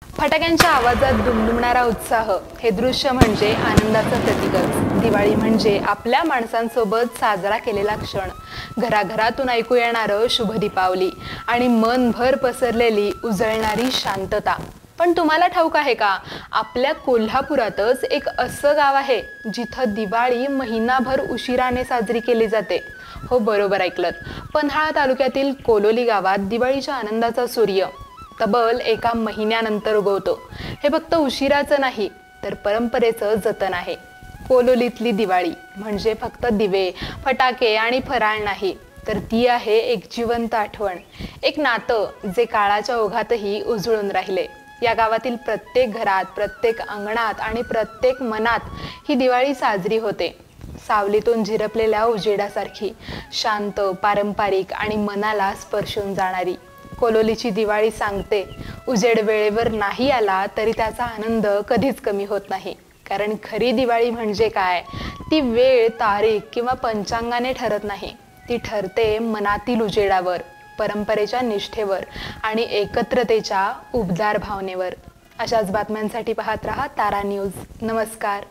फटाक्यांच्या आवाजात दुमदुमणारा उत्साह हे दृश्य म्हणजे आनंदाचं प्रतीकच। दिवाळी म्हणजे आपल्या माणसांसोबत साजरा केलेला क्षण, घराघरातून ऐकू येणारं शुभ दीपावली आणि मनभर पसरलेली उजळणारी शांतता। पण तुम्हाला ठाऊक आहे का, आपल्या कोल्हापुरातच एक असं गाव आहे जिथं दिवाळी महिनाभर उशिराने साजरी केली जाते। हो, बरोबर ऐकलत, पन्हाळा तालुक्यातील कोलोली गावात दिवाळीच्या आनंदाचा सूर्य तब्बल एका महिन्यानंतर उगवतो। हे फक्त उशिराचं नाही, तर परंपरेचं जतन आहे। कोलोलीतली दिवाळी म्हणजे फक्त दिवे, फटाके आणि फराळ नाही, तर ती आहे एक जिवंत आठवण, एक नातं जे काळाच्या ओघातही उजळून राहिले। या गावातील प्रत्येक घरात, प्रत्येक अंगणात आणि प्रत्येक मनात ही दिवाळी साजरी होते। सावलीतून झिरपलेल्या उजेडासारखी, शांत, पारंपरिक आणि मनाला स्पर्शून जाणारी। कोलोलीची दिवाळी सांगते, उजेड वेळेवर नाही आला तरी त्याचा आनंद कधीच कमी होत नाही। कारण खरी दिवाळी म्हणजे काय, ती वेळ, तारीख किंवा पंचांगाने ठरत नाही, ती ठरते मनातील उजेडावर, परंपरेच्या निष्ठेवर आणि एकत्रतेच्या उबदार भावनेवर। अशाच बातम्यांसाठी पाहत रहा तारा न्यूज। नमस्कार।